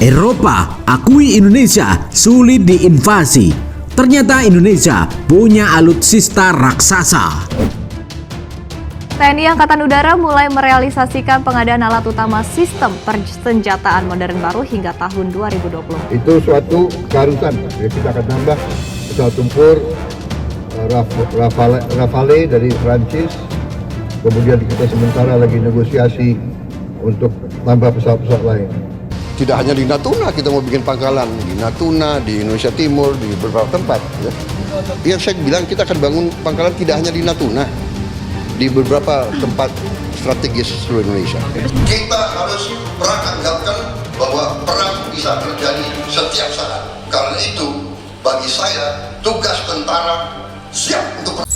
Eropa akui Indonesia sulit diinvasi. Ternyata Indonesia punya alutsista raksasa. TNI Angkatan Udara mulai merealisasikan pengadaan alat utama sistem persenjataan modern baru hingga tahun 2020. Itu suatu keharusan. Kita akan tambah pesawat tempur Rafale dari Prancis. Kemudian kita sementara lagi negosiasi untuk tambah pesawat-pesawat lain. Tidak hanya di Natuna kita mau bikin pangkalan, di Natuna, di Indonesia Timur, di beberapa tempat. Yang saya bilang kita akan bangun pangkalan tidak hanya di Natuna, di beberapa tempat strategis seluruh Indonesia. Kita harus beranggapkan bahwa perang bisa terjadi setiap saat. Karena itu bagi saya tugas tentara siap untuk perang.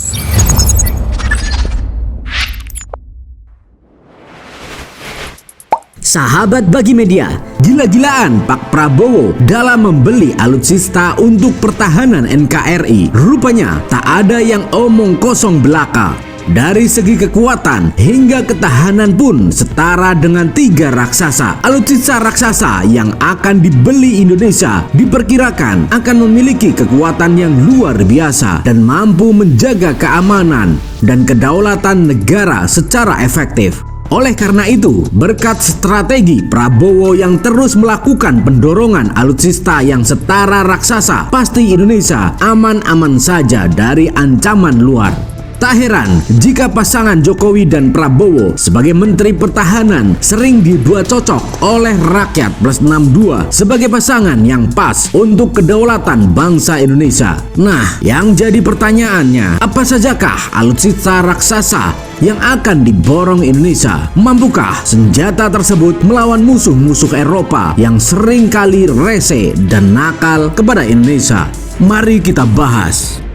Sahabat Bagi Media, gila-gilaan Pak Prabowo dalam membeli alutsista untuk pertahanan NKRI. Rupanya tak ada yang omong kosong belaka. Dari segi kekuatan hingga ketahanan pun setara dengan 3 raksasa. Alutsista raksasa yang akan dibeli Indonesia diperkirakan akan memiliki kekuatan yang luar biasa dan mampu menjaga keamanan dan kedaulatan negara secara efektif. Oleh karena itu, berkat strategi Prabowo yang terus melakukan pendorongan alutsista yang setara raksasa, pasti Indonesia aman-aman saja dari ancaman luar. Tak heran jika pasangan Jokowi dan Prabowo sebagai Menteri Pertahanan sering dibuat cocok oleh rakyat +62 sebagai pasangan yang pas untuk kedaulatan bangsa Indonesia. Nah, yang jadi pertanyaannya, apa sajakah alutsista raksasa yang akan diborong Indonesia? Mampukah senjata tersebut melawan musuh-musuh Eropa yang sering kali rese dan nakal kepada Indonesia? Mari kita bahas.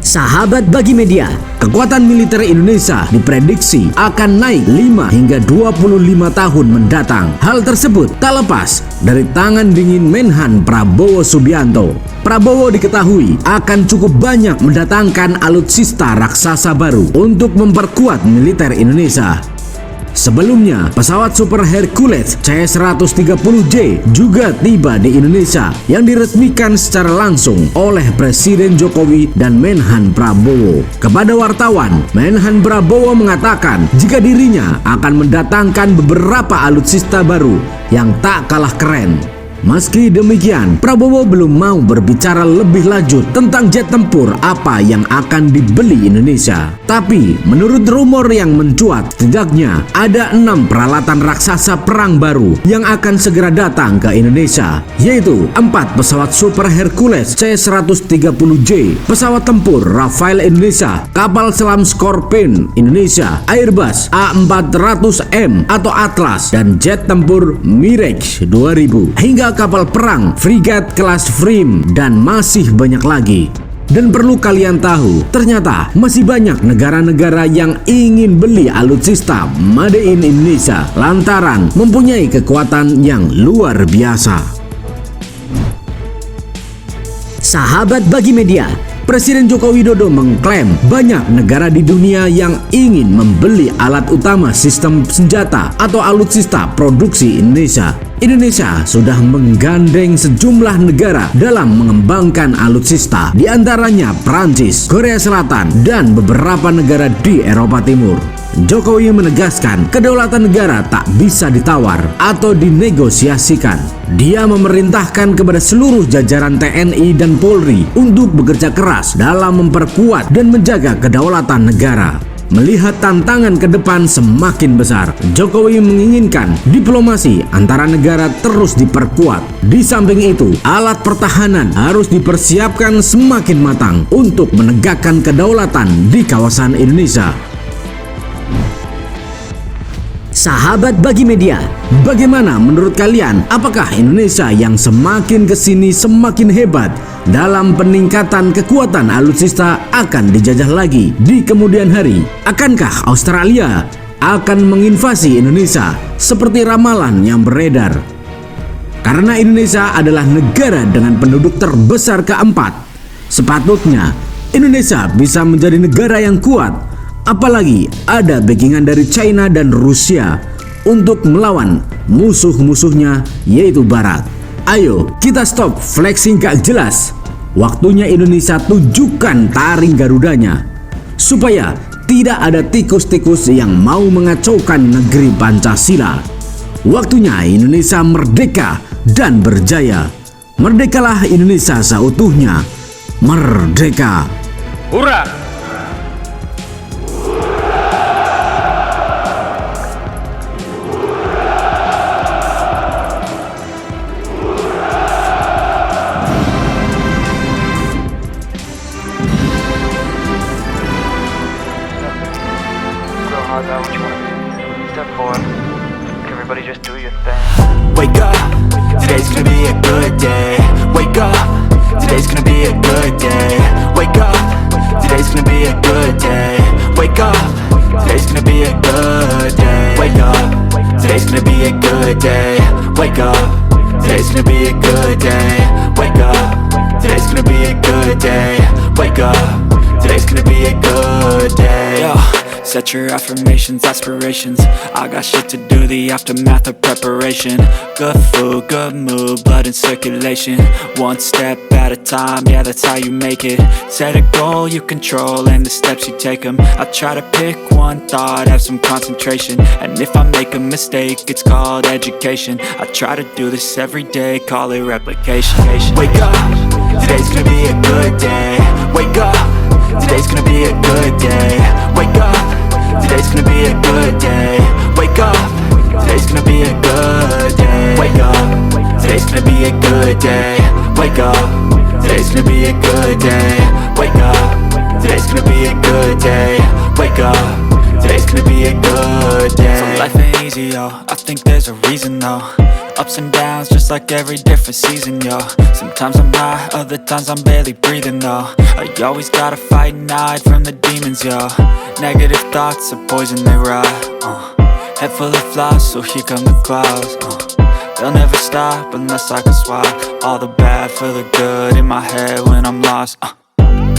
Sahabat Bagi Media, kekuatan militer Indonesia diprediksi akan naik 5 hingga 25 tahun mendatang. Hal tersebut tak lepas dari tangan dingin Menhan Prabowo Subianto. Prabowo diketahui akan cukup banyak mendatangkan alutsista raksasa baru untuk memperkuat militer Indonesia. Sebelumnya, pesawat Super Hercules C-130J juga tiba di Indonesia yang diresmikan secara langsung oleh Presiden Jokowi dan Menhan Prabowo. Kepada wartawan, Menhan Prabowo mengatakan jika dirinya akan mendatangkan beberapa alutsista baru yang tak kalah keren. Meski demikian, Prabowo belum mau berbicara lebih lanjut tentang jet tempur apa yang akan dibeli Indonesia. Tapi, menurut rumor yang mencuat, setidaknya ada 6 peralatan raksasa perang baru yang akan segera datang ke Indonesia, yaitu 4 pesawat Super Hercules C-130J, pesawat tempur Rafale Indonesia, kapal selam Scorpion Indonesia, Airbus A400M atau Atlas, dan jet tempur Mirage 2000, hingga kapal perang frigat kelas Freem, dan masih banyak lagi. Dan perlu kalian tahu, ternyata masih banyak negara-negara yang ingin beli alutsista Made in Indonesia lantaran mempunyai kekuatan yang luar biasa. Sahabat Bagi Media, Presiden Joko Widodo mengklaim banyak negara di dunia yang ingin membeli alat utama sistem senjata atau alutsista produksi Indonesia. Indonesia sudah menggandeng sejumlah negara dalam mengembangkan alutsista, di antaranya Prancis, Korea Selatan, dan beberapa negara di Eropa Timur. Jokowi menegaskan kedaulatan negara tak bisa ditawar atau dinegosiasikan. Dia memerintahkan kepada seluruh jajaran TNI dan Polri untuk bekerja keras dalam memperkuat dan menjaga kedaulatan negara. Melihat tantangan ke depan semakin besar, Jokowi menginginkan diplomasi antara negara terus diperkuat. Di samping itu, alat pertahanan harus dipersiapkan semakin matang untuk menegakkan kedaulatan di kawasan Indonesia. Sahabat Bagi Media, bagaimana menurut kalian? Apakah Indonesia yang semakin kesini semakin hebat dalam peningkatan kekuatan alutsista akan dijajah lagi di kemudian hari? Akankah Australia akan menginvasi Indonesia seperti ramalan yang beredar? Karena Indonesia adalah negara dengan penduduk terbesar keempat, sepatutnya Indonesia bisa menjadi negara yang kuat. Apalagi ada backingan dari China dan Rusia. untuk melawan musuh-musuhnya yaitu Barat. Ayo kita stop flexing gak jelas. Waktunya Indonesia tunjukkan taring Garudanya supaya tidak ada tikus-tikus yang mau mengacaukan negeri Pancasila. Waktunya Indonesia merdeka dan berjaya. Merdekalah Indonesia seutuhnya. Merdeka. Hurra! Everybody just do your thing. Wake up, today's gonna be a good day. Wake up, today's gonna be a good day. Wake up, today's gonna be a good day. Wake up, today's gonna be a good day. Wake up, today's gonna be a good day. Wake up, today's gonna be a good day. Wake up, today's gonna be a good day. Wake up, today's gonna be a good day. Yo. Set your affirmations, aspirations. I got shit to do, the aftermath of preparation. Good food, good mood, blood in circulation. One step at a time, yeah, that's how you make it. Set a goal you control and the steps you take them. I try to pick one thought, have some concentration. And if I make a mistake, it's called education. I try to do this every day, call it replication. Wake up, today's gonna be a good day. Wake up, today's gonna be a good day. Wake up, today's gonna be a good day. Wake up, today's gonna be a good day. Wake up, today's gonna be a good day. Wake up, today's gonna be a good day. Wake up, today's gonna be a good day. Wake up, today's gonna be a good day. So life ain't easy, yo, I think there's a reason though. Ups and downs, just like every different season, yo. Sometimes I'm high, other times I'm barely breathing, though. I always gotta fight and hide from the demons, yo. Negative thoughts are poison, they rot. Head full of flies, so here come the clouds. They'll never stop unless I can swap all the bad for the good in my head when I'm lost.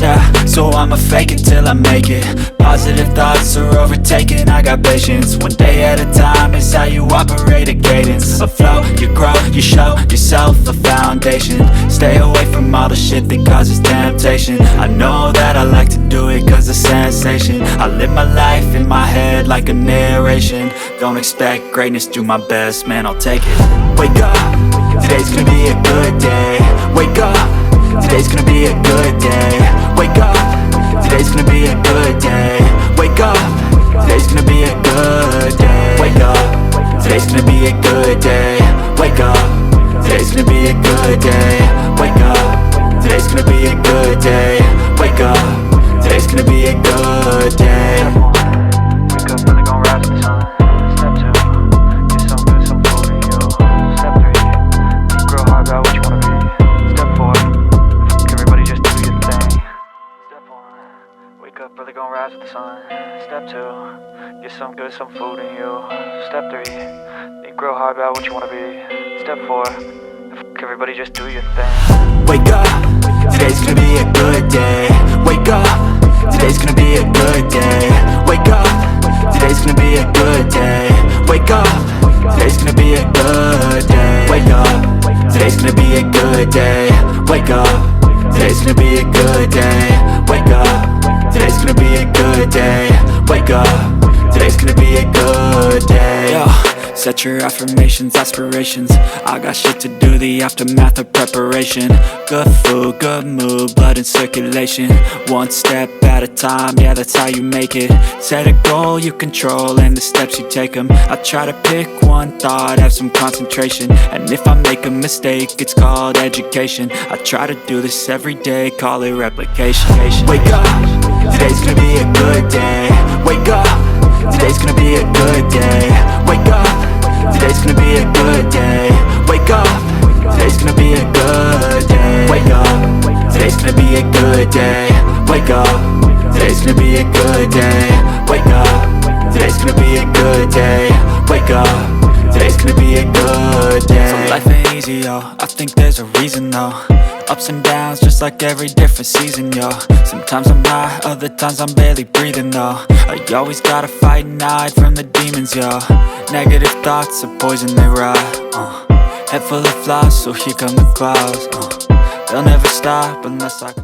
Yeah, so I'ma fake it till I make it. Positive thoughts are overtaken, I got patience. One day at a time is how you operate a cadence. A flow, you grow, you show yourself a foundation. Stay away from all the shit that causes temptation. I know that I like to do it cause it's sensation. I live my life in my head like a narration. Don't expect greatness, do my best, man, I'll take it. Wake up, today's gonna be a good day. Wake up, today's gonna be a good day. Wake up, today's gonna be a good day. Wake up, today's gonna be a good day. Wake up, today's gonna be a good day. Wake up, today's gonna be a good day. Wake up, today's gonna be a good day. Wake up, today's gonna be a good day. Wake up, really gon' rise with the sun. Step 2, get some good, some food in you. Step 3, think real hard about what you wanna be. Step 4, everybody just do your thing. Step 1, wake up, really gon' rise with the sun. Step 2, get some good, some food in you. Step 3, think real hard about what you wanna be. Step 4, everybody just do your thing. Wake up, today's gonna be a good day. Wake up, today's gonna be a good day. Wake up, today's gonna be a good day. Wake up, today's gonna be a good day. Wake up, today's gonna be a good day. Wake up, today's gonna be a good day. Wake up, today's gonna be a good day. Wake up, today's gonna be a good day. Yo. Set your affirmations, aspirations. I got shit to do, the aftermath of preparation. Good food, good mood, blood in circulation. One step at a time, yeah, that's how you make it. Set a goal you control and the steps you take them. I try to pick one thought, have some concentration. And if I make a mistake, it's called education. I try to do this every day, call it replication. Wake up, today's gonna be a good day. Wake up, today's gonna be a good day. Wake up, today's gonna be a good day. Wake up, today's gonna be a good day. Wake up, today's gonna be a good day. Wake up, today's gonna be a good day. Wake up, today's gonna be a good day. Wake up, today's gonna be a good day. So life ain't easy, yo, I think there's a reason though. Ups and downs, just like every different season, yo. Sometimes I'm high, other times I'm barely breathing, though. I always gotta fight and hide from the demons, yo. Negative thoughts are poison, they rot. Head full of flies, so here come the clouds. They'll never stop unless I